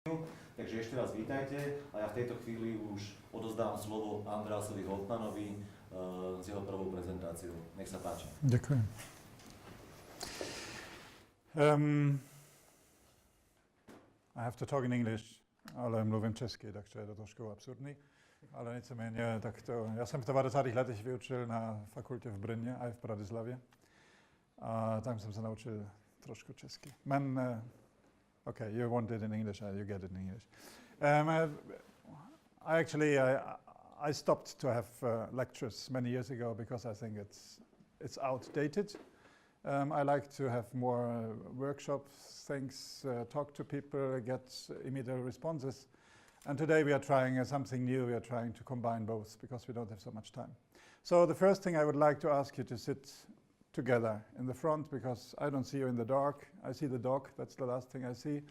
Takže ešte raz vítajte a ja v tejto chvíli už odozdávam slovo Andreasovi Hoffmanovi s jeho prvou prezentáciou. Nech sa páči. Ďakujem. I have to talk in English, ale mluvím česky, takže je to trošku absurdní. Ale nicméně, tak to, já jsem v 90. letech vyučil na fakultě v Brně a i v Pradislavě. A tam jsem se naučil trošku česky. Okay, you want it in English, you get it in English. I stopped to have lectures many years ago because I think it's outdated. I like to have more workshops, things, talk to people, get immediate responses. And today we are trying something new. We are trying to combine both because we don't have so much time. So the first thing I would like to ask you to sit together in the front because I don't see you in the dark. I see the dog. That's the last thing I see.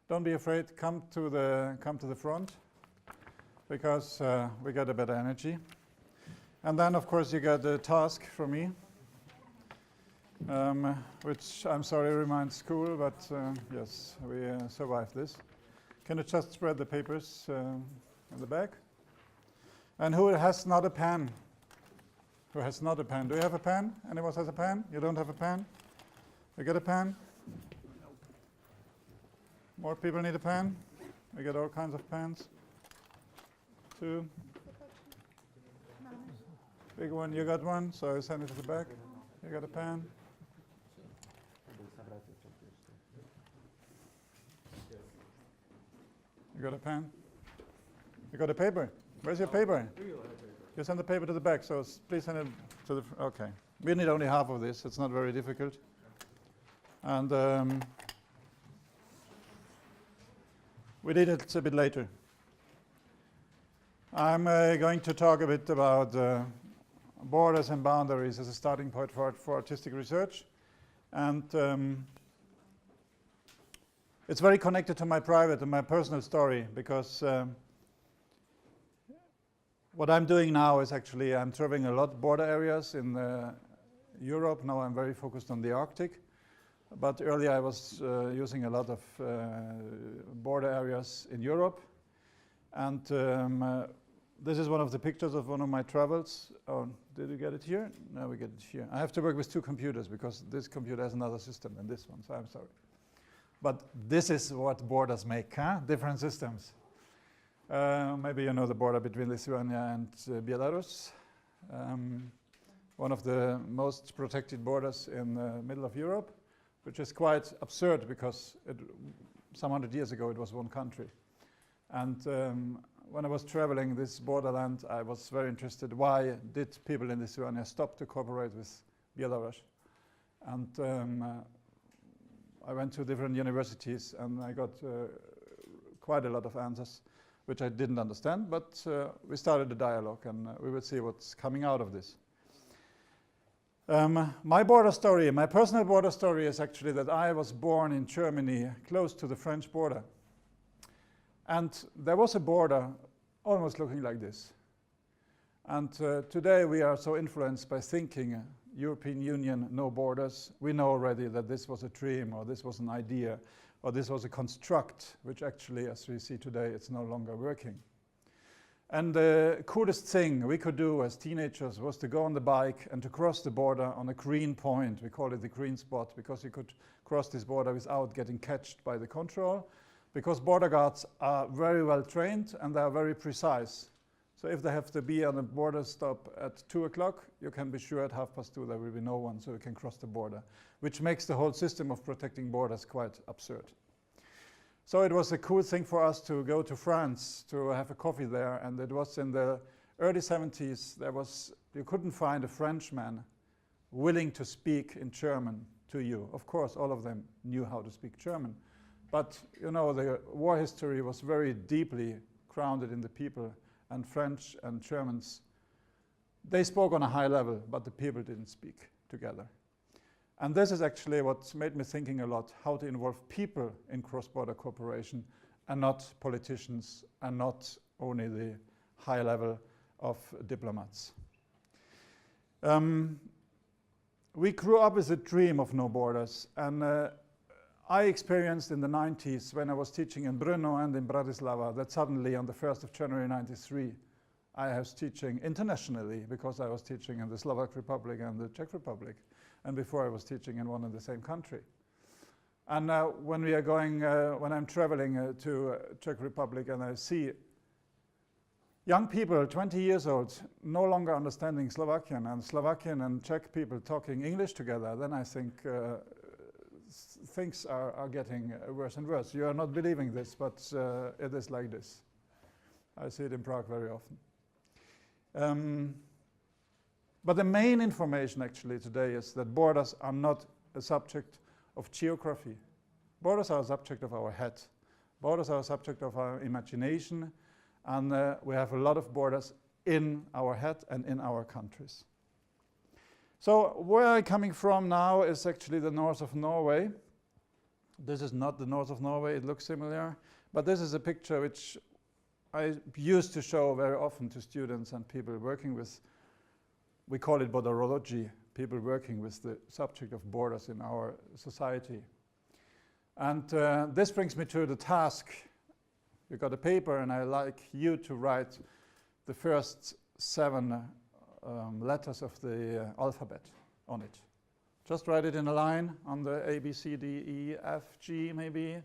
Don't be afraid. Come to the front because we get a better energy. And then, of course, you get a task from me, which I'm sorry reminds school, but yes, we survived this. Can you just spread the papers in the back? And who has not a pen? Who has not a pen? Do you have a pen? Anyone has a pen? You don't have a pen? You get a pen? More people need a pen? We get all kinds of pens. Two. Big one, you got one, so I send it to the back. You got a pen? You got a pen? You got a paper? Where's your paper? You send the paper to the back, so please send it to the... Okay. We need only half of this. It's not very difficult. And we did it a bit later. I'm going to talk a bit about borders and boundaries as a starting point for artistic research. And it's very connected to my private and my personal story because what I'm doing now is actually I'm traveling a lot border areas in Europe. Now I'm very focused on the Arctic. But earlier I was using a lot of border areas in Europe. And this is one of the pictures of one of my travels. Oh, did you get it here? No, we get it here. I have to work with two computers because this computer has another system than this one, so I'm sorry. But this is what borders make, huh? Different systems. Maybe you know the border between Lithuania and Belarus. One of the most protected borders in the middle of Europe, which is quite absurd because some 100 years ago it was one country. And when I was traveling this borderland, I was very interested, why did people in Lithuania stop to cooperate with Belarus? And I went to different universities and I got quite a lot of answers which I didn't understand, but we started a dialogue and we will see what's coming out of this. My border story, my personal border story is actually that I was born in Germany, close to the French border. And there was a border almost looking like this. And today we are so influenced by thinking European Union, no borders. We know already that this was a dream or this was an idea or this was a construct, which actually, as we see today, it's no longer working. And the coolest thing we could do as teenagers was to go on the bike and to cross the border on a green point. We call it the green spot because you could cross this border without getting catched by the control, because border guards are very well trained and they are very precise. So if they have to be on a border stop at 2 o'clock, you can be sure at 2:30 there will be no one, so you can cross the border, which makes the whole system of protecting borders quite absurd. So it was a cool thing for us to go to France to have a coffee there, and it was in the early 70s. You couldn't find a Frenchman willing to speak in German to you. Of course, all of them knew how to speak German, but you know, the war history was very deeply grounded in the people, and French and Germans, they spoke on a high level, but the people didn't speak together. And this is actually what made me thinking a lot, how to involve people in cross-border cooperation and not politicians and not only the high level of diplomats. We grew up with a dream of no borders, and I experienced in the 90s when I was teaching in Brno and in Bratislava that suddenly on the 1st of January 93 I was teaching internationally because I was teaching in the Slovak Republic and the Czech Republic, and before I was teaching in one and the same country. And when we are going, when I'm traveling to Czech Republic and I see young people, 20 years old, no longer understanding Slovakian and Czech people talking English together, then I think things are getting worse and worse. You are not believing this, but it is like this. I see it in Prague very often. But the main information actually today is that borders are not a subject of geography. Borders are a subject of our head. Borders are a subject of our imagination, and we have a lot of borders in our head and in our countries. So where I'm coming from now is actually the north of Norway. This is not the north of Norway, it looks similar, but this is a picture which I used to show very often to students and people working with, we call it borderology, people working with the subject of borders in our society. And this brings me to the task. You got a paper and I like you to write the first 7 letters of the alphabet on it. Just write it in a line on the A, B, C, D, E, F, G maybe.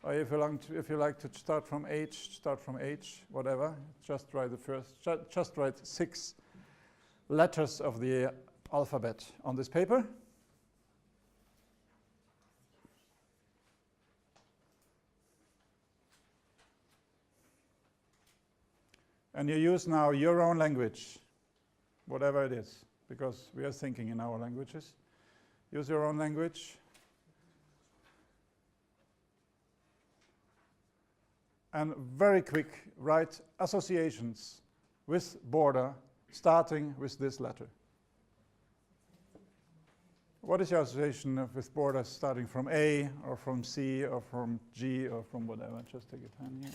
Or if you like to start from H, whatever. Just write the first, just write 6 letters of the alphabet on this paper. And you use now your own language, whatever it is, because we are thinking in our languages. Use your own language. And very quick, write associations with border, starting with this letter. What is your association with border starting from A, or from C, or from G, or from whatever? Just take a pen here.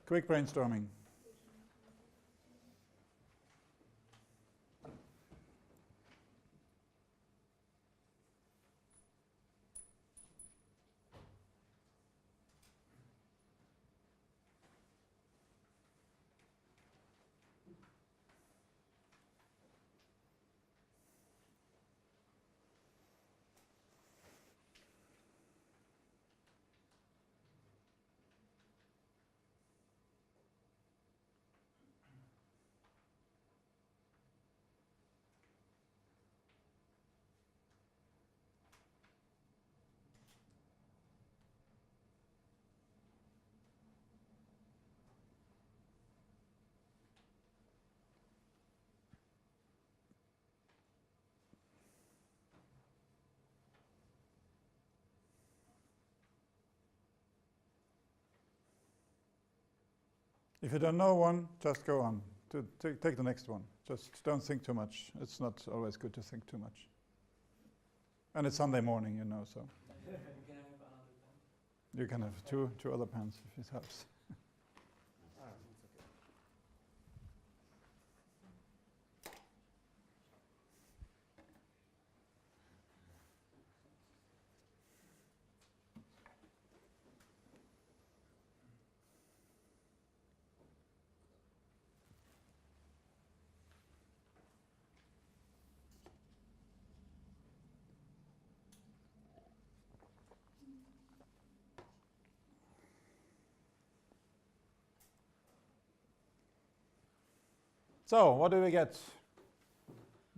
Quick brainstorming. If you don't know one, just go on. Take the next one. Just don't think too much. It's not always good to think too much. And it's Sunday morning, you know, so. Can I have another pen? You can have two other pens if it helps. So, what do we get?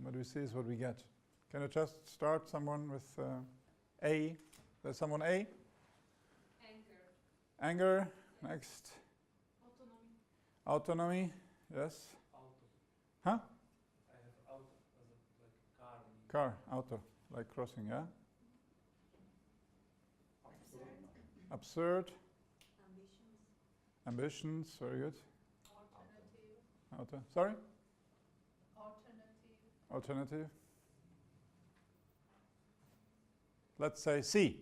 What do we see is what we get. Can you just start someone with A? There's someone A? Anger. Anger. Next. Autonomy. Autonomy. Yes. Auto. Huh? I have auto as a like car. Car. Auto. Like crossing, yeah? Absurd. Absurd. Ambitions. Ambitions. Very good. Alternative. Auto. Sorry? Alternative. Alternative. Let's say C.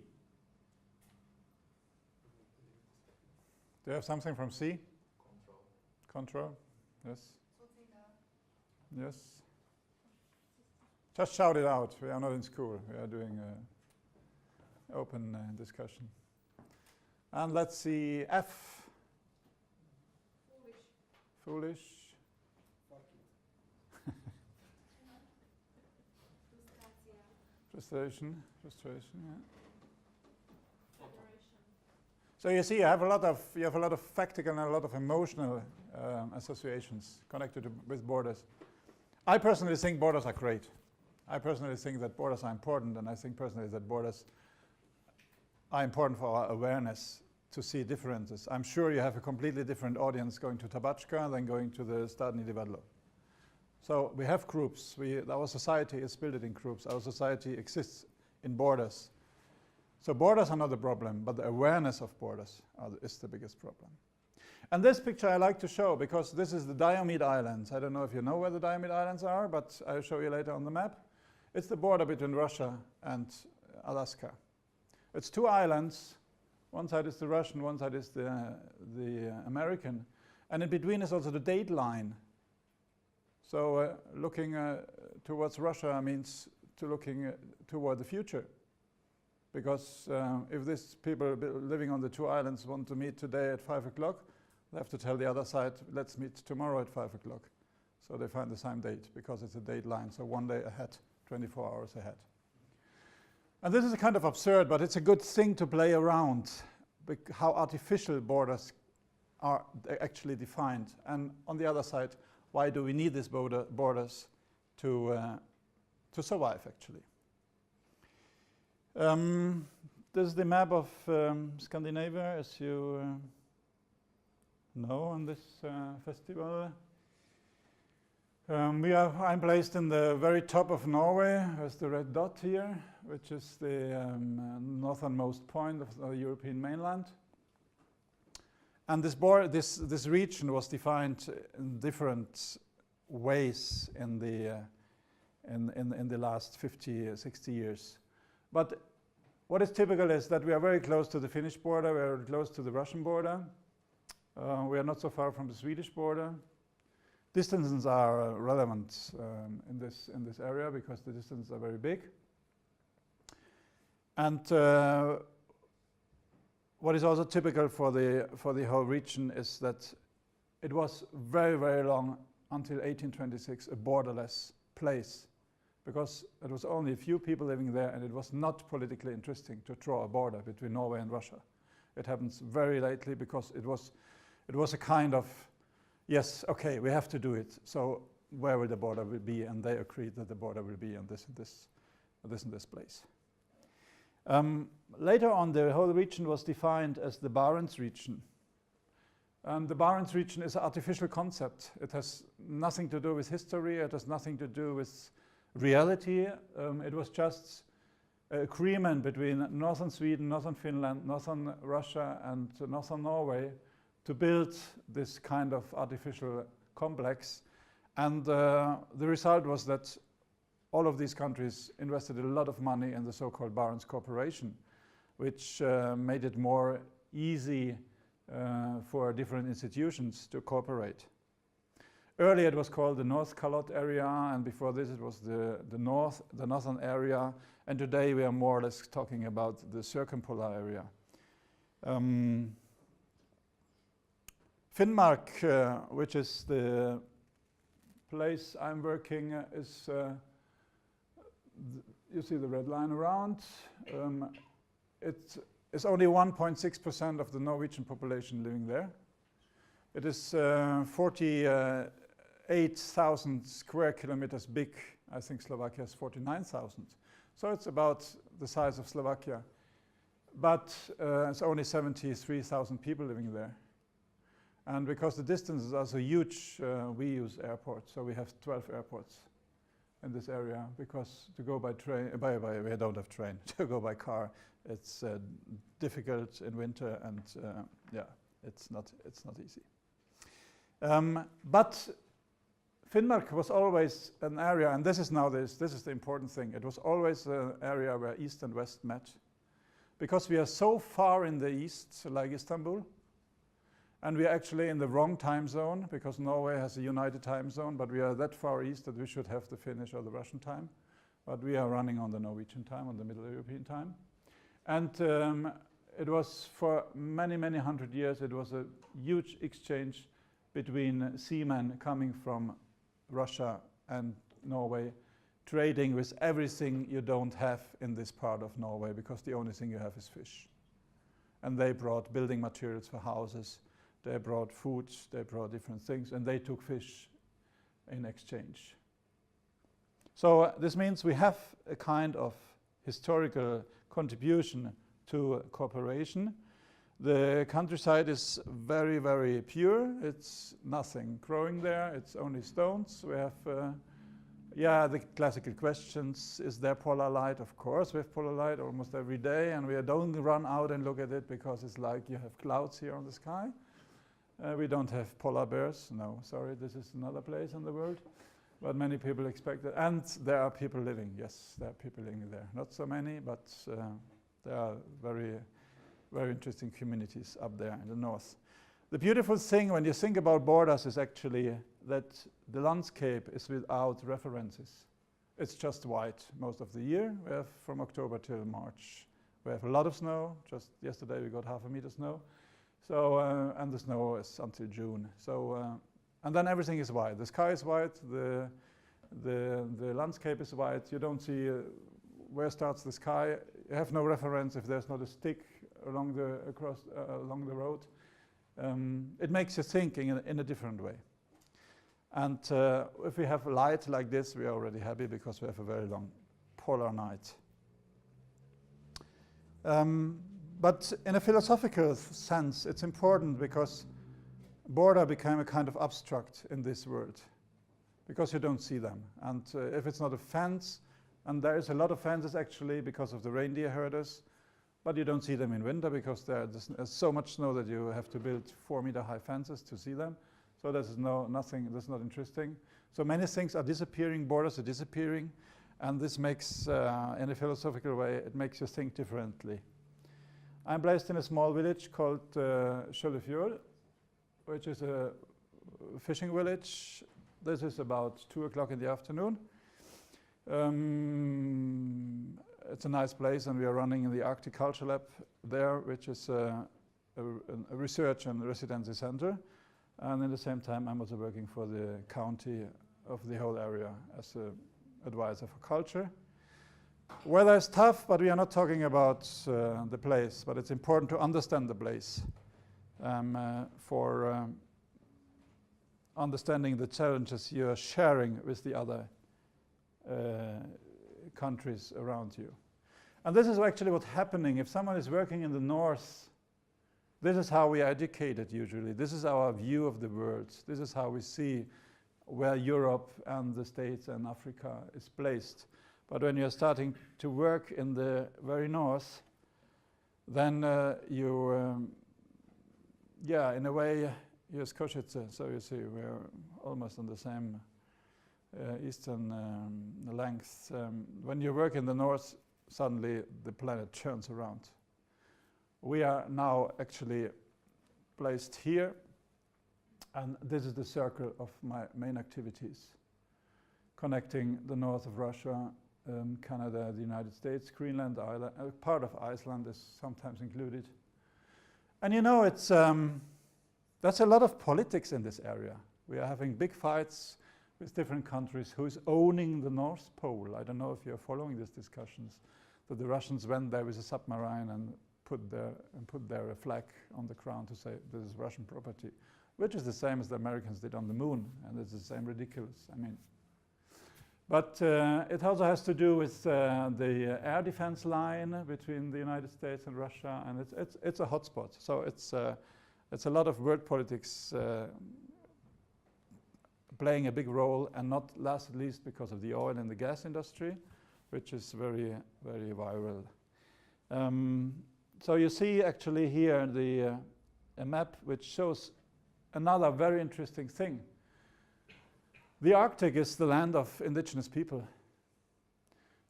Do you have something from C? Control. Control. Yes. Sociedad. Yes. Just shout it out. We are not in school. We are doing open discussion. And let's see, F. Foolish. Foolish. Frustratia. Frustration, yeah. Federation. So you see, you have a lot of factical and a lot of emotional associations connected with borders. I personally think borders are great. I personally think that borders are important, and I think personally that borders are important for our awareness to see differences. I'm sure you have a completely different audience going to Tabačka than going to the Státny divadlo. So we have groups. Our society is built in groups. Our society exists in borders. So borders are not the problem, but the awareness of borders is the biggest problem. And this picture I like to show because this is the Diomede Islands. I don't know if you know where the Diomede Islands are, but I'll show you later on the map. It's the border between Russia and Alaska. It's two islands. One side is the Russian, one side is the American. And in between is also the date line. So looking towards Russia means looking toward the future. Because if these people living on the two islands want to meet today at 5 o'clock, they have to tell the other side, let's meet tomorrow at 5 o'clock. So they find the same date because it's a date line, so one day ahead, 24 hours ahead. And this is kind of absurd, but it's a good thing to play around, how artificial borders are actually defined. And on the other side, why do we need these borders to survive, actually? This is the map of Scandinavia, as you know, on this festival. I'm placed in the very top of Norway. There's the red dot here, which is the northernmost point of the European mainland. And this region was defined in different ways in the last 50, 60 years. But what is typical is that we are very close to the Finnish border, we are close to the Russian border. We are not so far from the Swedish border. Distances are relevant in this area because the distances are very big. And what is also typical for the whole region is that it was very, very long until 1826 a borderless place, because it was only a few people living there, and it was not politically interesting to draw a border between Norway and Russia. It happens very lately because it was a kind of, yes, okay, we have to do it. So where will the border be? And they agreed that the border will be in this place. Later on, the whole region was defined as the Barents region. And the Barents region is an artificial concept. It has nothing to do with history. It has nothing to do with reality. It was just an agreement between northern Sweden, northern Finland, northern Russia, and northern Norway to build this kind of artificial complex. And the result was that all of these countries invested a lot of money in the so-called Barents Cooperation, which made it more easy for different institutions to cooperate. Earlier it was called the North Kalot area, and before this it was the northern area, and today we are more or less talking about the circumpolar area. Finnmark, which is the place I'm working, is you see the red line around. It is only 1.6% of the Norwegian population living there. It is 48,000 square kilometers big. I think Slovakia is 49,000. So it's about the size of Slovakia. But it's only 73,000 people living there. And because the distances are so huge, we use airports. So we have 12 airports in this area, because to go by train, we don't have train, to go by car, it's difficult in winter, and yeah, it's not easy. But Finnmark was always an area, and this is the important thing. It was always an area where East and West met, because we are so far in the east, like Istanbul, and we are actually in the wrong time zone, because Norway has a united time zone, but we are that far east that we should have the Finnish or the Russian time. but we are running on the Norwegian time, on the Middle European time. And it was for many, many hundred years, it was a huge exchange between seamen coming from Russia and Norway, trading with everything you don't have in this part of Norway, because the only thing you have is fish. And they brought building materials for houses, they brought foods, they brought different things, and they took fish in exchange. So this means we have a kind of historical contribution to cooperation. The countryside is very, very pure. It's nothing growing there. It's only stones. We have, the classical questions. Is there polar light? Of course, we have polar light almost every day, and we don't run out and look at it because it's like you have clouds here on the sky. We don't have polar bears. No, sorry, this is another place in the world. But many people expect it. And there are people living. Yes, there are people living there. Not so many, but there are very, very interesting communities up there in the north. The beautiful thing when you think about borders is actually that the landscape is without references. It's just white most of the year. We have from October till March. We have a lot of snow. Just yesterday we got 0.5 meter snow. So, and the snow is until June. So, and then everything is white. The sky is white, the landscape is white. You don't see where starts the sky. You have no reference if there's not a stick along the road. It makes you think in a different way. And if we have light like this, we are already happy because we have a very long polar night. But in a philosophical sense, it's important because border became a kind of abstract in this world because you don't see them. And if it's not a fence, and there is a lot of fences actually because of the reindeer herders, but you don't see them in winter because there's so much snow that you have to build 4-meter high fences to see them. So there's nothing, that's not interesting. So many things are disappearing, borders are disappearing, and this makes, in a philosophical way, it makes you think differently. I'm placed in a small village called Skjoldefjord, which is a fishing village. This is about 2 o'clock in the afternoon. It's a nice place, and we are running in the Arctic Culture Lab there, which is a research and residency center. And at the same time, I'm also working for the county of the whole area as an advisor for culture. Weather is tough, but we are not talking about the place, but it's important to understand the place for understanding the challenges you are sharing with the other countries around you. And this is actually what's happening. If someone is working in the north, this is how we are educated usually. This is our view of the world. This is how we see where Europe and the States and Africa is placed. But when you're starting to work in the very north, then in a way, you're Košice, so you see we're almost on the same eastern length. When you work in the north, suddenly the planet turns around. We are now actually placed here, and this is the circle of my main activities, connecting the north of Russia, Canada, the United States, Greenland, Ireland, part of Iceland is sometimes included. And you know, it's that's a lot of politics in this area. We are having big fights with different countries who's owning the North Pole. I don't know if you're following these discussions, that the Russians went there with a submarine and put their flag on the ground to say this is Russian property, which is the same as the Americans did on the moon, and it's the same ridiculous. I mean, but it also has to do with the air defense line between the United States and Russia, and it's a hotspot. So it's a lot of world politics playing a big role, and not last least because of the oil and the gas industry, which is very, very viral. So you see actually here a map which shows another very interesting thing. The Arctic is the land of indigenous people.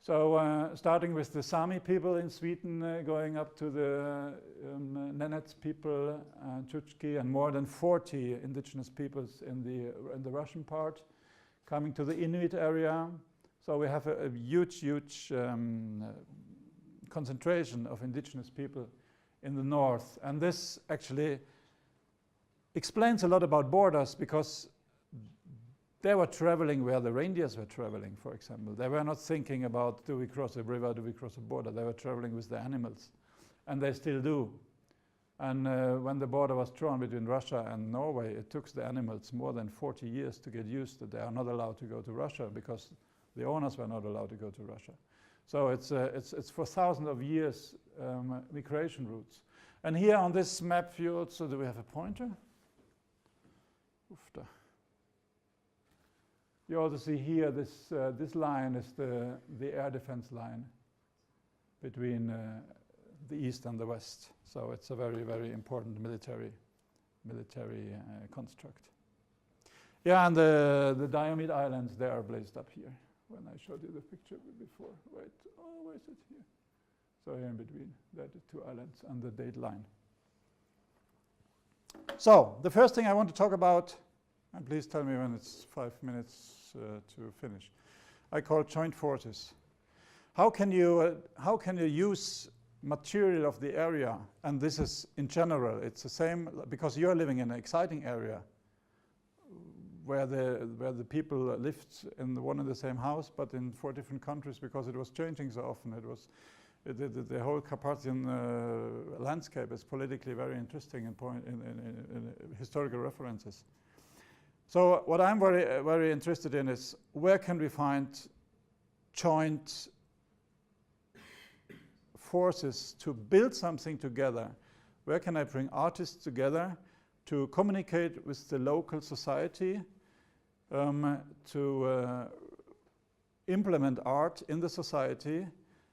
So starting with the Sami people in Sweden, going up to the Nenets people, Chukchi, and more than 40 indigenous peoples in the Russian part, coming to the Inuit area, So we have a huge concentration of indigenous people in the north. And this actually explains a lot about borders, because they were traveling where the reindeers were traveling, for example. They were not thinking about, do we cross a river, do we cross a border? They were traveling with the animals, and they still do. And when the border was drawn between Russia and Norway, it took the animals more than 40 years to get used that they are not allowed to go to Russia, because the owners were not allowed to go to Russia. So it's for thousands of years migration routes. And here on this map you also, do we have a pointer? Oofda. You also see here this line is the air defense line between the east and the west. So it's a very important military construct. Yeah, and the Diomede Islands, they are blazed up here. When I showed you the picture before, right? Oh, where is it here? So here in between, there are the two islands and the date line. So the first thing I want to talk about, and please tell me when it's 5 minutes to finish, I call joint forces. How can you use material of the area? And this is in general, it's the same, because you're living in an exciting area where the people lived in one and the same house, but in 4 different countries, because it was changing so often. It was the whole Carpathian landscape is politically very interesting in historical references. So what I'm very interested in is, where can we find joint forces to build something together? Where can I bring artists together to communicate with the local society, to implement art in the society,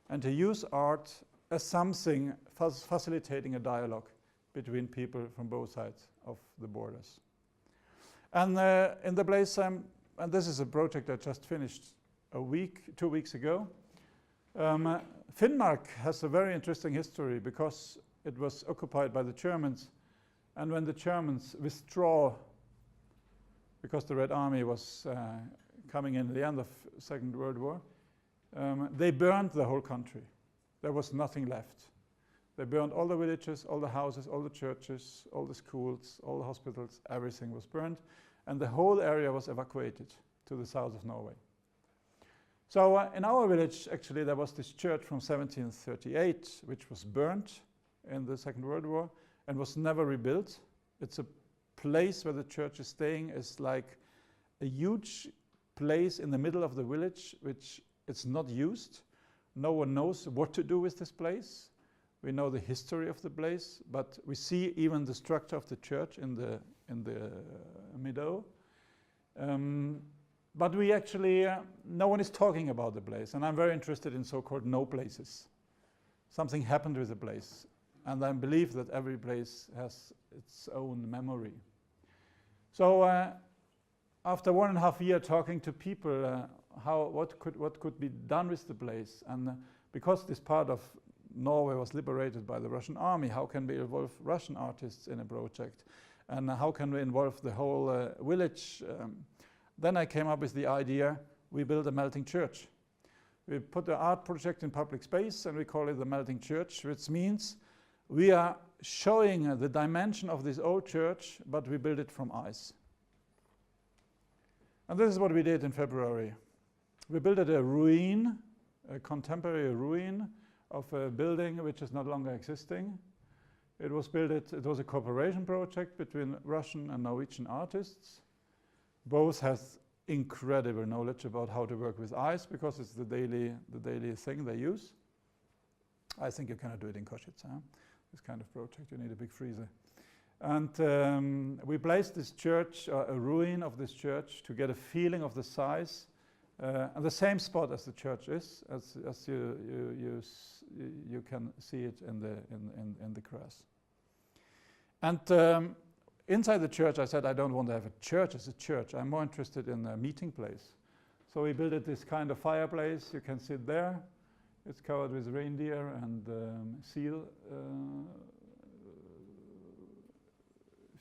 and to use art as something facilitating a dialogue between people from both sides of the borders. And in the place, and this is a project I just finished 2 weeks ago. Finnmark has a very interesting history, because it was occupied by the Germans. And when the Germans withdraw, because the Red Army was coming in at the end of Second World War, they burned the whole country. There was nothing left. They burned all the villages, all the houses, all the churches, all the schools, all the hospitals, everything was burned. And the whole area was evacuated to the south of Norway. So in our village, actually, there was this church from 1738, which was burnt in the Second World War and was never rebuilt. It's a place where the church is staying, is like a huge place in the middle of the village, which it's not used. No one knows what to do with this place. We know the history of the place, but we see even the structure of the church in the meadow. But we actually, no one is talking about the place, and I'm very interested in so-called no places. Something happened with the place, and I believe that every place has its own memory. So after 1.5 years talking to people, what could be done with the place, and because this part of Norway was liberated by the Russian army, how can we involve Russian artists in a project, and how can we involve the whole village? Then I came up with the idea, we build a melting church. We put the art project in public space, and we call it the melting church, which means we are showing the dimension of this old church, but we build it from ice. And this is what we did in February. We built a ruin, a contemporary ruin of a building which is no longer existing. It was a cooperation project between Russian and Norwegian artists. Both has incredible knowledge about how to work with ice, because it's the daily thing they use. I think you cannot do it in Košice, huh? This kind of project, you need a big freezer. And we placed this church, a ruin of this church, to get a feeling of the size, and the same spot as the church is, as you can see it in the grass. And inside the church, I said, I don't want to have a church as a church. I'm more interested in a meeting place. So we built this kind of fireplace. You can sit there. It's covered with reindeer and seal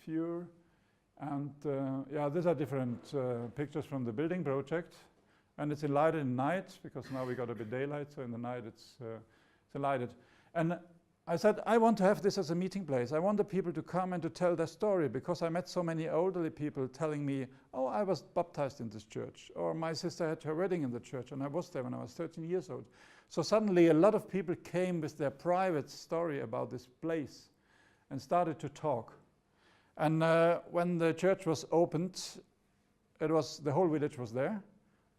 fur. And yeah, these are different pictures from the building project. And it's lighted in night, because now we got a bit daylight, so in the night it's lighted. And I said, I want to have this as a meeting place. I want the people to come and to tell their story, because I met so many elderly people telling me, oh, I was baptized in this church, or my sister had her wedding in the church, and I was there when I was 13 years old. So suddenly a lot of people came with their private story about this place and started to talk. And when the church was opened, the whole village was there,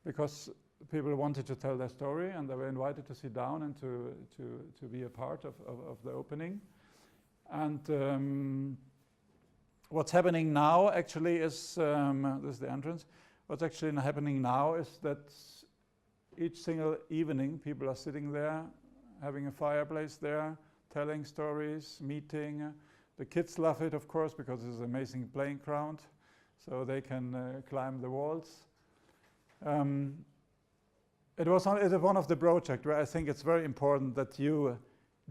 because people wanted to tell their story, and they were invited to sit down and to be a part of the opening. And what's happening now actually is, this is the entrance, what's actually happening now is that each single evening people are sitting there, having a fireplace there, telling stories, meeting. The kids love it, of course, because it's an amazing playing ground, so they can climb the walls. It was one of the projects where I think it's very important that you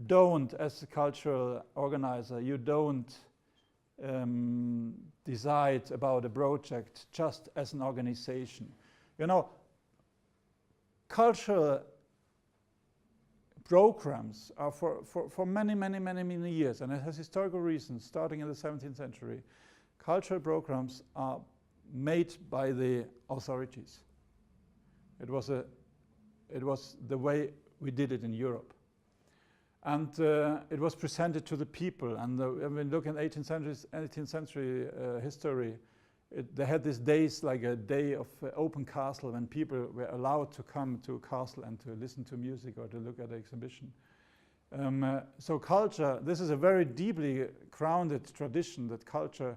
don't, as a cultural organizer, you don't decide about a project just as an organization. You know, cultural programs are for many years, and it has historical reasons, starting in the 17th century. Cultural programs are made by the authorities. It was the way we did it in Europe. And it was presented to the people. And when we look in 18th century history, they had these days, like a day of open castle, when people were allowed to come to a castle and to listen to music or to look at an exhibition. So culture, this is a very deeply grounded tradition, that culture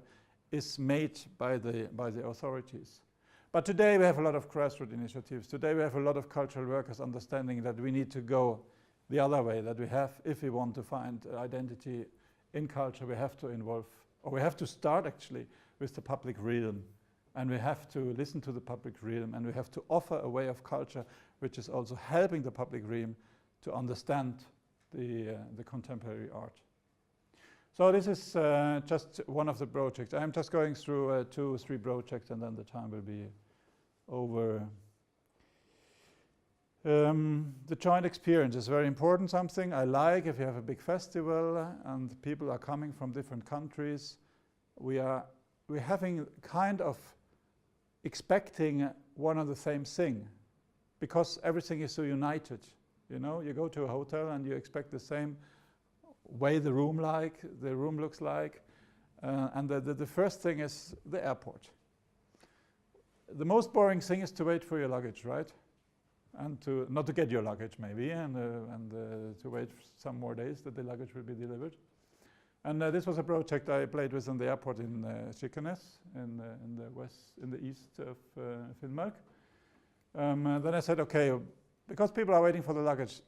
is made by the authorities. But today we have a lot of grassroots initiatives. Today we have a lot of cultural workers understanding that we need to go the other way, that we have, if we want to find identity in culture, we have to involve, or we have to start actually with the public realm, and we have to listen to the public realm, and we have to offer a way of culture which is also helping the public realm to understand the contemporary art. So this is just one of the projects. I'm just going through 2 or 3 projects, and then the time will be over. The joint experience is very important, something I like. If you have a big festival and people are coming from different countries, we're having kind of expecting one and the same thing, because everything is so united. You know, you go to a hotel and you expect the same way the room looks like, and the first thing is the airport. The most boring thing is to wait for your luggage, right? And not to get your luggage maybe, and to wait some more days that the luggage will be delivered. And this was a project I played with in the airport in Kirkenes, in the east of Finnmark. Then I said, okay, because people are waiting for the luggage,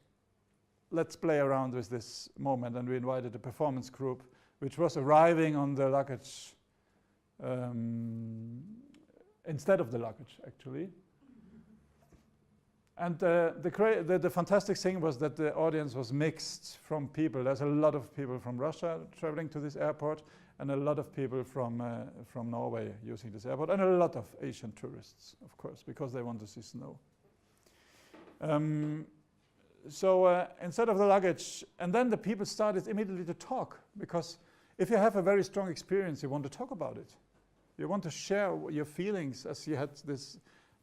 let's play around with this moment. And we invited a performance group, which was arriving on the luggage instead of the luggage, actually. And the fantastic thing was that the audience was mixed from people. There's a lot of people from Russia traveling to this airport, and a lot of people from Norway using this airport, and a lot of Asian tourists, of course, because they want to see snow. So instead of the luggage, and then the people started immediately to talk, because if you have a very strong experience, you want to talk about it. You want to share your feelings, as you had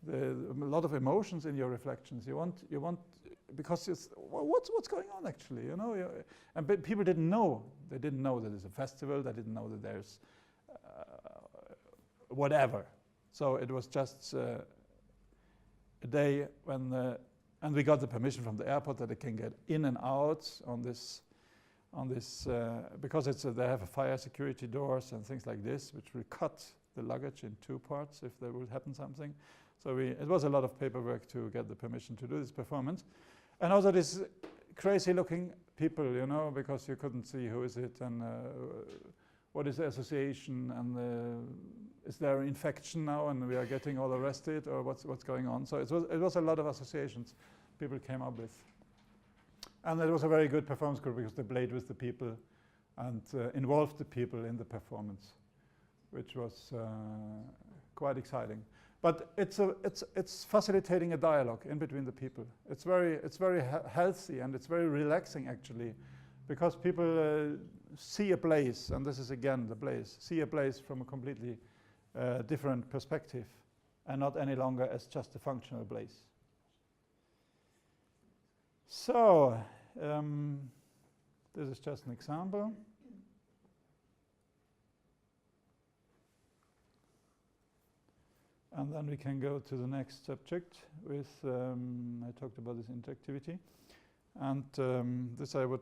a lot of emotions in your reflections. You want because it's what's going on actually, you know. And people didn't know. They didn't know that there's a festival. They didn't know that there's whatever. So it was just a day when, and we got the permission from the airport that they can get in and out on this because they have a fire security doors and things like this, which will cut the luggage in 2 parts if there will happen something. So it was a lot of paperwork to get the permission to do this performance. And also these crazy looking people, you know, because you couldn't see who is it and what is the association, and is there an infection now and we are getting all arrested, or what's going on. So it was a lot of associations people came up with. And it was a very good performance group because they played with the people and involved the people in the performance, which was quite exciting. But it's facilitating a dialogue in between the people. It's very healthy, and it's very relaxing actually, because people see a place, and this is again the place, see a place from a completely different perspective, and not any longer as just a functional place. So this is just an example. And then we can go to the next subject with, I talked about this interactivity. And this I would,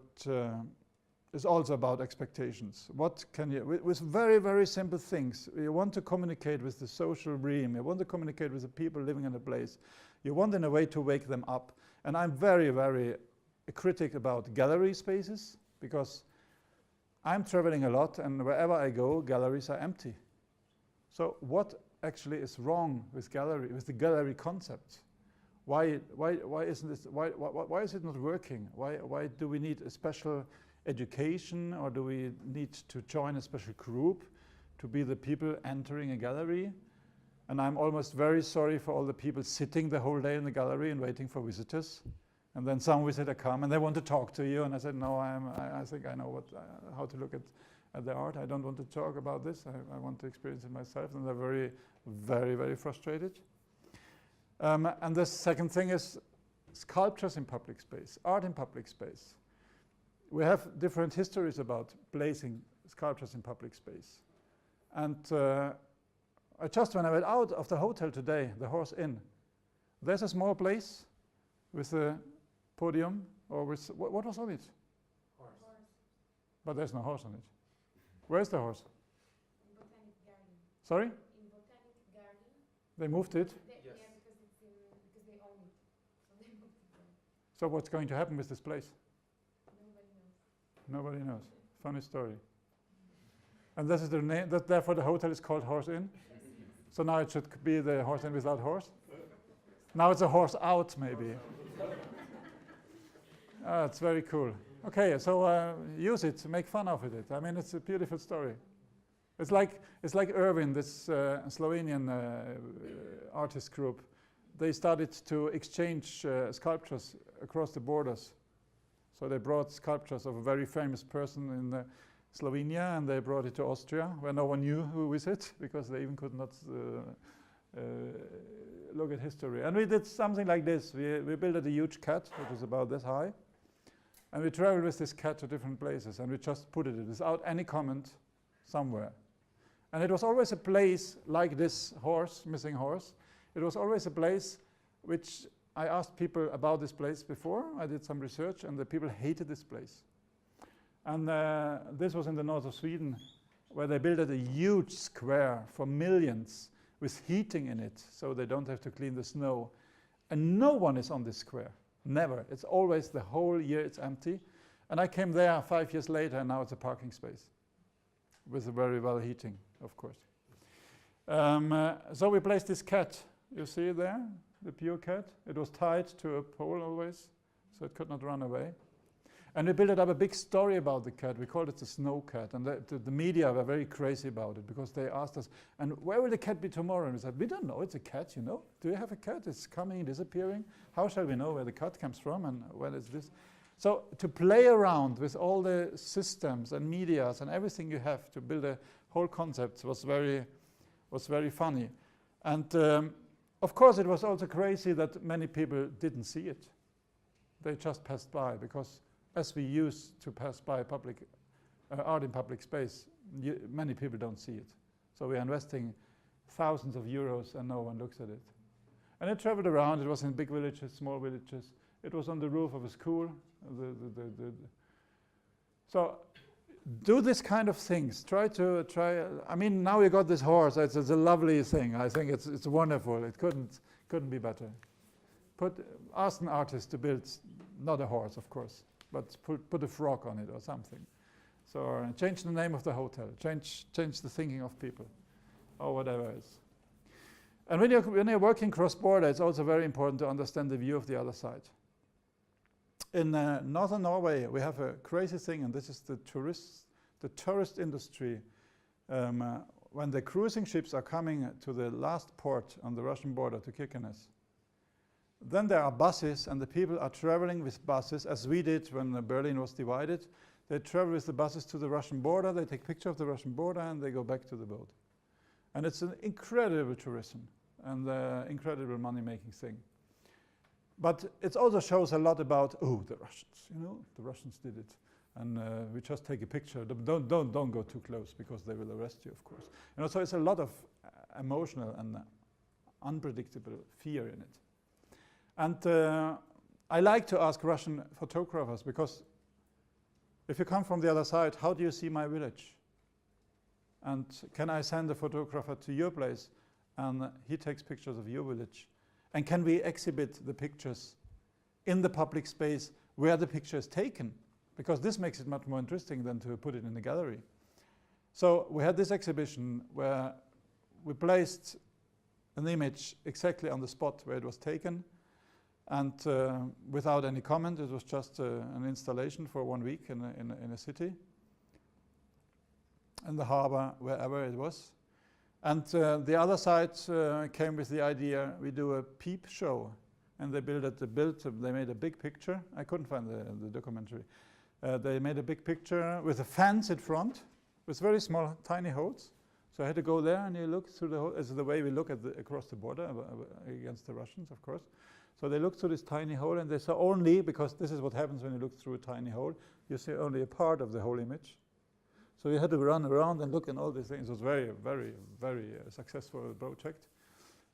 is also about expectations. What can you, with very, very simple things. You want to communicate with the social realm. You want to communicate with the people living in a place. You want in a way to wake them up. And I'm very, very a critic about gallery spaces, because I'm traveling a lot, and wherever I go, galleries are empty. So what actually is wrong with the gallery concept? Why isn't this? Why is it not working? Why do we need a special education, or do we need to join a special group to be the people entering a gallery? And I'm almost very sorry for all the people sitting the whole day in the gallery and waiting for visitors. And then some visitor come and they want to talk to you, and I said, no, I think I know how to look at the art. I don't want to talk about this. I want to experience it myself. And they're very, very, very frustrated. And the second thing is sculptures in public space, art in public space. We have different histories about placing sculptures in public space. And when I went out of the hotel today, the Horse Inn, there's a small place with a podium, or with, what was on it? Horse. But there's no horse on it. Where's the horse? In Botanic Garden. Sorry? In Botanic Garden. They moved it. Yes. Yeah, because they own it. So they moved it there. So what's going to happen with this place? Nobody knows. Nobody knows. Funny story. And this is the name, therefore the hotel is called Horse Inn. So now it should be the Horse Inn without horse. Now it's a horse out, maybe. It's very cool. Okay, so use it, make fun of it. I mean, it's a beautiful story. It's like Irvin, this Slovenian artist group. They started to exchange sculptures across the borders. So they brought sculptures of a very famous person in Slovenia, and they brought it to Austria, where no one knew who is it, because they even could not look at history. And we did something like this. We built a huge cat, which is about this high. And we traveled with this cat to different places, and we just put it without any comment somewhere. And it was always a place like this horse, missing horse. It was always a place which I asked people about this place before. I did some research, and the people hated this place. And this was in the north of Sweden, where they built a huge square for millions with heating in it, so they don't have to clean the snow. And no one is on this square, never. It's always the whole year it's empty. And I came there 5 years later, and now it's a parking space with a very well heating, of course. So we placed this cat, you see it there, the pure cat. It was tied to a pole always, so it could not run away. And we built up a big story about the cat. We called it the snow cat. And the media were very crazy about it, because they asked us, and where will the cat be tomorrow? And we said, we don't know, it's a cat, you know. Do you have a cat? It's coming, disappearing. How shall we know where the cat comes from and when is this? So to play around with all the systems and medias and everything you have to build a whole concept was very funny. And of course it was also crazy that many people didn't see it. They just passed by, because as we used to pass by public art in public space, many people don't see it. So we're investing thousands of euros and no one looks at it. And it traveled around. It was in big villages, small villages. It was on the roof of a school. So do this kind of things. Try. I mean, now you got this horse. It's a lovely thing. I think it's wonderful. It couldn't be better. Ask an artist to build, not a horse, of course, but put a frog on it or something. So change the name of the hotel. Change the thinking of people, or whatever it is. And when you're working cross-border, it's also very important to understand the view of the other side. In northern Norway, we have a crazy thing, and this is the tourist industry when the cruising ships are coming to the last port on the Russian border to Kirkenes, then there are buses, and the people are traveling with buses, as we did when Berlin was divided. They travel with the buses to the Russian border, they take picture of the Russian border, and they go back to the boat. And it's an incredible tourism and incredible money-making thing. But it also shows a lot about, oh, the Russians, you know, the Russians did it. And we just take a picture. Don't go too close, because they will arrest you, of course. You know, so it's a lot of emotional and unpredictable fear in it. And I like to ask Russian photographers, because if you come from the other side, how do you see my village? And can I send a photographer to your place and he takes pictures of your village? And can we exhibit the pictures in the public space where the picture is taken? Because this makes it much more interesting than to put it in the gallery. So we had this exhibition where we placed an image exactly on the spot where it was taken, and without any comment. It was just an installation for 1 week in a city, in the harbor, wherever it was. And the other side came with the idea, we do a peep show. And they they made a big picture. I couldn't find the documentary. They made a big picture with a fence in front, with very small, tiny holes. So I had to go there and you look through the hole, as the way we look at across the border against the Russians, of course. So they looked through this tiny hole, and they saw only, because this is what happens when you look through a tiny hole, you see only a part of the whole image. So you had to run around and look at all these things. It was very, very, very successful project.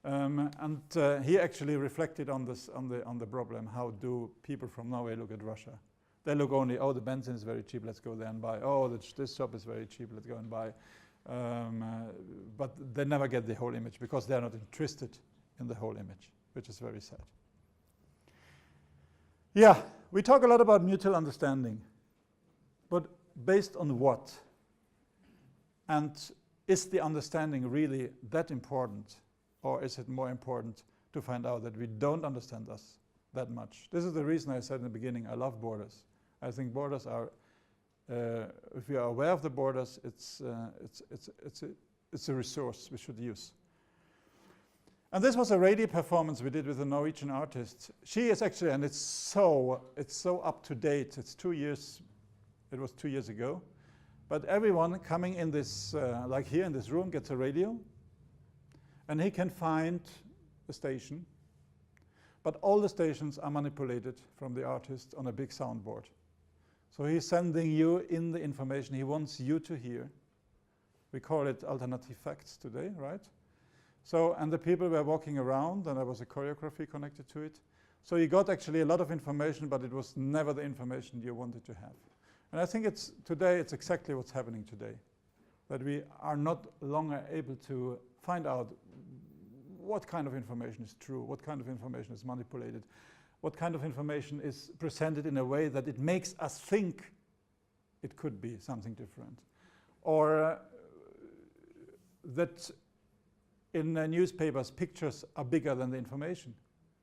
And he actually reflected on this, on the problem. How do people from Norway look at Russia? They look only, oh, the benzene is very cheap, let's go there and buy. Oh, this shop is very cheap, let's go and buy. But they never get the whole image, because they are not interested in the whole image, which is very sad. Yeah, we talk a lot about mutual understanding, but based on what? And is the understanding really that important, or is it more important to find out that we don't understand us that much? This is the reason I said in the beginning, I love borders. I think borders are, if we are aware of the borders, it's a resource we should use. And this was a radio performance we did with a Norwegian artist. She is actually, and it's so up to date. It's 2 years. It was 2 years ago. But everyone coming in this, like here in this room, gets a radio, and he can find a station. But all the stations are manipulated from the artist on a big soundboard. So he's sending you in the information he wants you to hear. We call it alternative facts today, right? So, and the people were walking around, and there was a choreography connected to it. So you got actually a lot of information, but it was never the information you wanted to have. And I think today it's exactly what's happening today. That we are not longer able to find out what kind of information is true, what kind of information is manipulated, what kind of information is presented in a way that it makes us think it could be something different. Or that in newspapers, pictures are bigger than the information,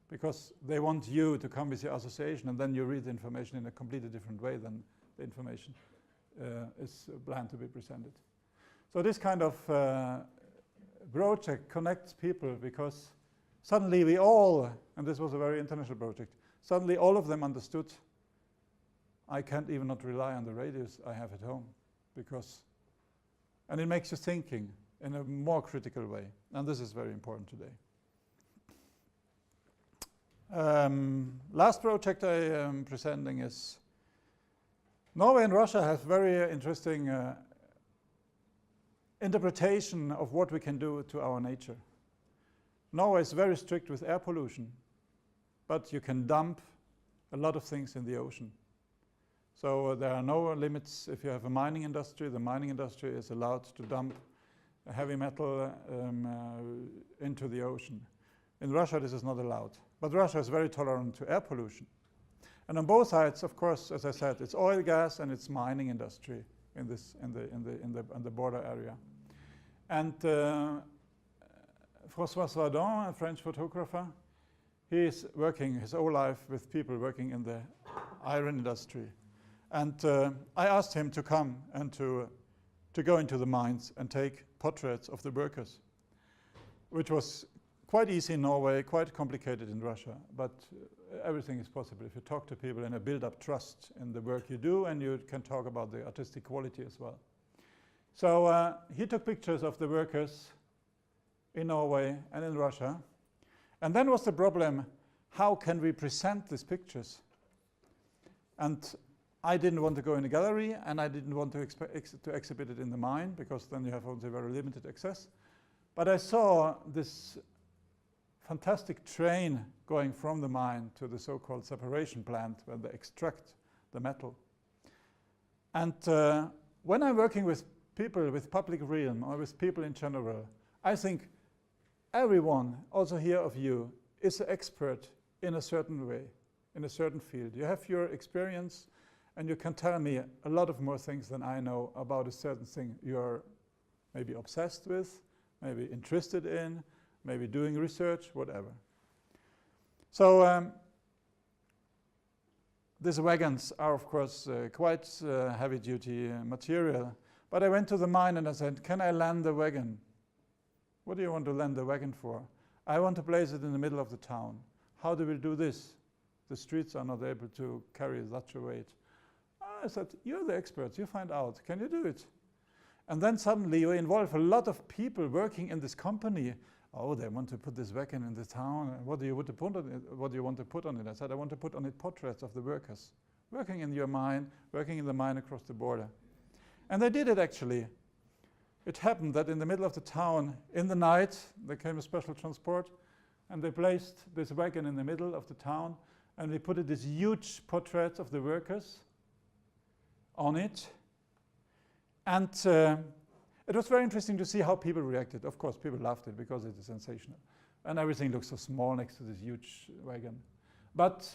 because they want you to come with your association, and then you read the information in a completely different way than the information is planned to be presented. So this kind of project connects people, because suddenly we all, and this was a very international project, suddenly all of them understood, I can't even not rely on the radios I have at home, because, and it makes you thinking in a more critical way, and this is very important today. Last project I am presenting is Norway and Russia have very interesting interpretation of what we can do to our nature. Norway is very strict with air pollution, but you can dump a lot of things in the ocean. So there are no limits. If you have a mining industry, the mining industry is allowed to dump heavy metal into the ocean. In Russia, this is not allowed. But Russia is very tolerant to air pollution. And on both sides, of course, as I said, it's oil, gas, and it's mining industry in the border area. And François Svardon, a French photographer, he is working his whole life with people working in the iron industry. And I asked him to come and to to go into the mines and take portraits of the workers, which was quite easy in Norway, quite complicated in Russia, but everything is possible if you talk to people and you build up trust in the work you do, and you can talk about the artistic quality as well. So he took pictures of the workers in Norway and in Russia. And then was the problem, how can we present these pictures? And I didn't want to go in a gallery, and I didn't want to exhibit it in the mine, because then you have only very limited access. But I saw this fantastic train going from the mine to the so-called separation plant, where they extract the metal. And when I'm working with people with public realm, or with people in general, I think everyone, also here of you, is an expert in a certain way, in a certain field. You have your experience, and you can tell me a lot of more things than I know about a certain thing you're maybe obsessed with, maybe interested in, maybe doing research, whatever. So these wagons are, of course, quite heavy-duty material. But I went to the mine and I said, can I land the wagon? What do you want to land the wagon for? I want to place it in the middle of the town. How do we do this? The streets are not able to carry such a weight. I said, you're the experts, you find out. Can you do it? And then suddenly you involve a lot of people working in this company. Oh, they want to put this wagon in the town. What do you want to put on it? What do you want to put on it? I said, I want to put on it portraits of the workers working in your mine, working in the mine across the border. And they did it actually. It happened that in the middle of the town, in the night, there came a special transport, and they placed this wagon in the middle of the town, and they put these huge portraits of the workers on it. And it was very interesting to see how people reacted. Of course, people loved it because it is sensational. And everything looks so small next to this huge wagon. But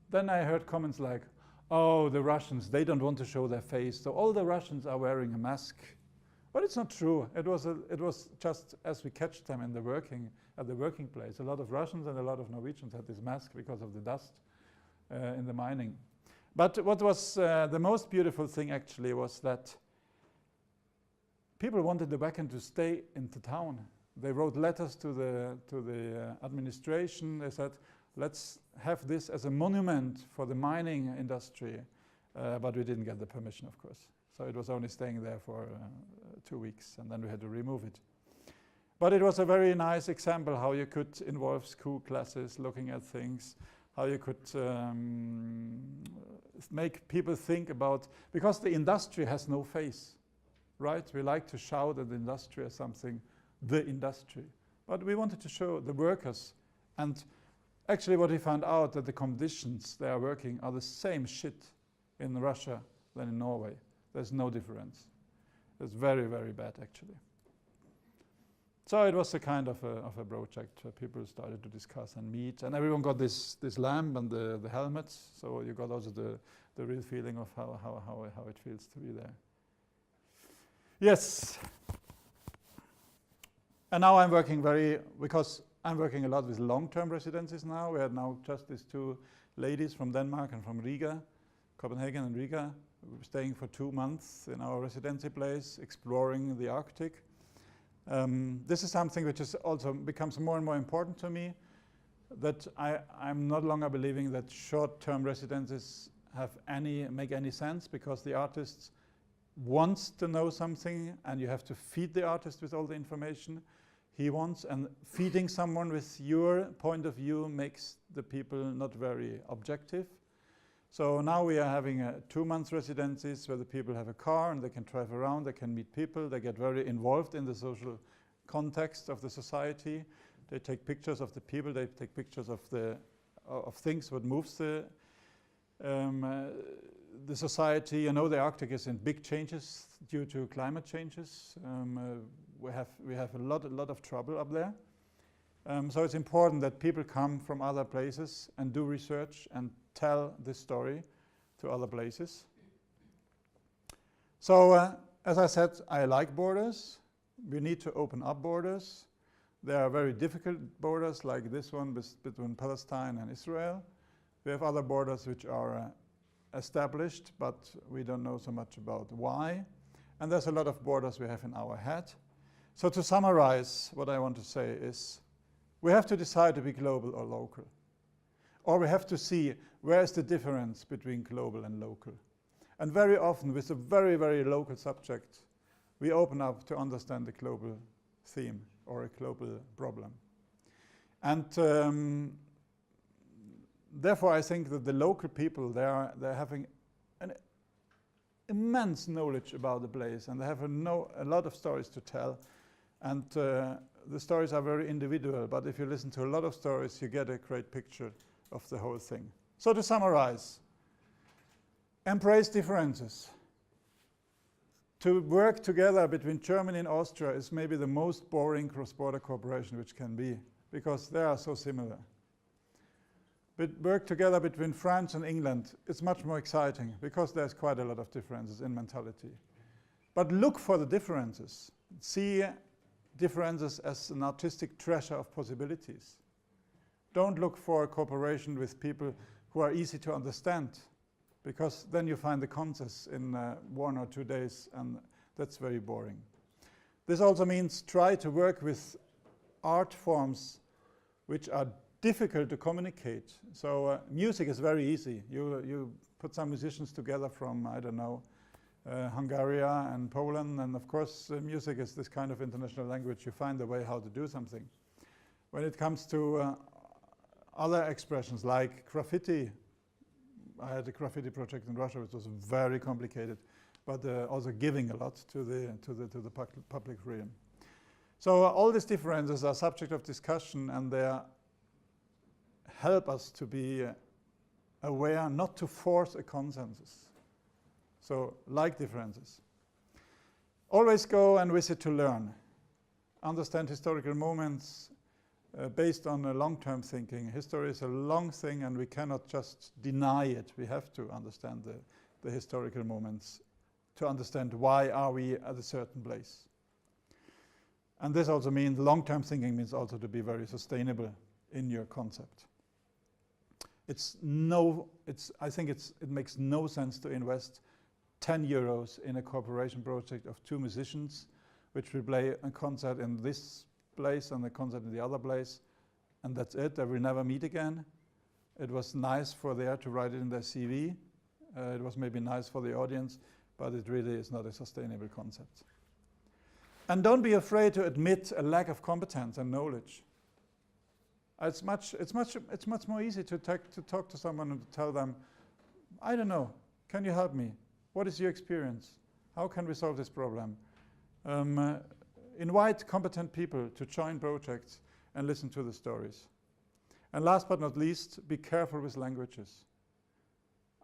then I heard comments like, oh, the Russians, they don't want to show their face, so all the Russians are wearing a mask. But it's not true. It was just as we catch them in the at the working place. A lot of Russians and a lot of Norwegians had this mask because of the dust in the mining. But what was the most beautiful thing actually was that people wanted the wagon to stay in the town. They wrote letters to the administration. They said, let's have this as a monument for the mining industry. But we didn't get the permission, of course. So it was only staying there for 2 weeks, and then we had to remove it. But it was a very nice example how you could involve school classes looking at things, how you could make people think about, because the industry has no face, right? We like to shout at the industry as something, the industry. But we wanted to show the workers. And actually what we found out that the conditions they are working are the same shit in Russia than in Norway. There's no difference. It's very, very bad actually. So it was a kind of a project where people started to discuss and meet, and everyone got this lamp and the helmets, so you got also the real feeling of how it feels to be there. Yes. And now I'm working because I'm working a lot with long-term residencies now. We had now just these two ladies from Denmark and from Riga, Copenhagen and Riga, staying for 2 months in our residency place, exploring the Arctic. This is something which is also becomes more and more important to me, that I'm no longer believing that short-term residencies make any sense, because the artist wants to know something and you have to feed the artist with all the information he wants, and feeding someone with your point of view makes the people not very objective. So now we are having 2 month residencies where the people have a car and they can drive around, they can meet people, they get very involved in the social context of the society. They take pictures of the people, they take pictures of things what moves the society. You know, the Arctic is in big changes due to climate changes. We have a lot of trouble up there. So it's important that people come from other places and do research and tell this story to other places. So as I said, I like borders. We need to open up borders. There are very difficult borders like this one between Palestine and Israel. We have other borders which are established, but we don't know so much about why. and there's a lot of borders we have in our head. So to summarize, what I want to say is we have to decide to be global or local. Or we have to see where is the difference between global and local. And very often with a very, very local subject, we open up to understand the global theme or a global problem. And therefore I think that the local people, they're having an immense knowledge about the place, and they have a lot of stories to tell. And the stories are very individual, but if you listen to a lot of stories, you get a great picture of the whole thing. So to summarize, embrace differences. To work together between Germany and Austria is maybe the most boring cross-border cooperation which can be, because they are so similar. But work together between France and England is much more exciting, because there's quite a lot of differences in mentality. But look for the differences. See differences as an artistic treasure of possibilities. Don't look for cooperation with people who are easy to understand, because then you find the consensus in 1 or 2 days, and that's very boring. This also means try to work with art forms which are difficult to communicate. So music is very easy. You put some musicians together from, I don't know, Hungary and Poland, and of course music is this kind of international language. You find a way how to do something. When it comes to other expressions like graffiti, I had a graffiti project in Russia which was very complicated, but also giving a lot to the public realm. So all these differences are subject of discussion, and they help us to be aware not to force a consensus. So like differences. Always go and visit to learn. Understand historical moments based on a long-term thinking. History is a long thing, and we cannot just deny it. We have to understand the historical moments to understand why are we at a certain place. And this also means long-term thinking means also to be very sustainable in your concept. I think it makes no sense to invest 10 euros in a cooperation project of 2 musicians, which will play a concert in this place and a concert in the other place, and that's it. They will never meet again. It was nice for there to write it in their CV. It was maybe nice for the audience, but it really is not a sustainable concept. And don't be afraid to admit a lack of competence and knowledge. It's much more easy to talk to someone and to tell them, I don't know, can you help me? What is your experience? How can we solve this problem? Invite competent people to join projects and listen to the stories. And last but not least, be careful with languages.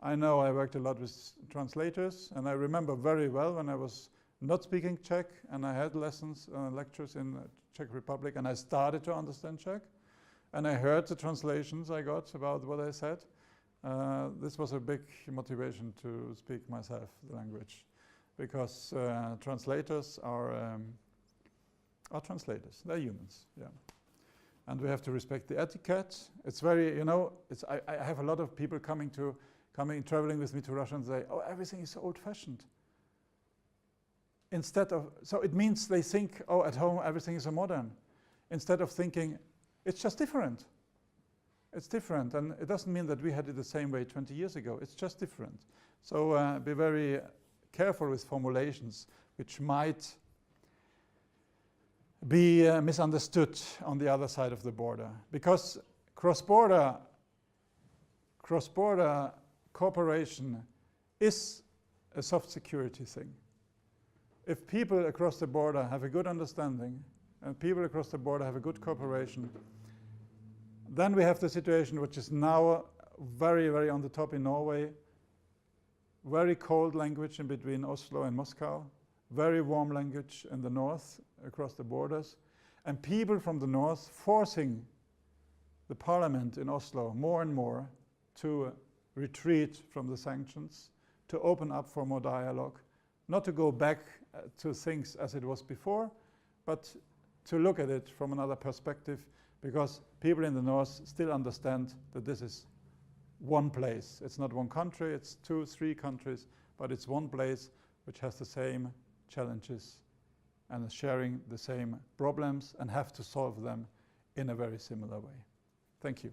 I know I worked a lot with translators, and I remember very well when I was not speaking Czech and I had lessons, lectures in Czech Republic, and I started to understand Czech, and I heard the translations I got about what I said. This was a big motivation to speak myself the language, because translators are translators. They're humans, yeah. And we have to respect the etiquette. It's very, I have a lot of people traveling with me to Russia and say, oh, everything is so old-fashioned. So it means they think, oh, at home everything is so modern. Instead of thinking, it's just different. It's different, and it doesn't mean that we had it the same way 20 years ago. It's just different. So be very careful with formulations which might be misunderstood on the other side of the border. Because cross-border cooperation is a soft security thing. If people across the border have a good understanding and people across the border have a good cooperation, then we have the situation which is now very, very on the top in Norway. Very cold language in between Oslo and Moscow. Very warm language in the north across the borders. And people from the north forcing the parliament in Oslo more and more to retreat from the sanctions, to open up for more dialogue, not to go back to things as it was before, but to look at it from another perspective, because people in the north still understand that this is one place. It's not one country, it's 2, 3 countries, but it's one place which has the same challenges and are sharing the same problems and have to solve them in a very similar way. Thank you.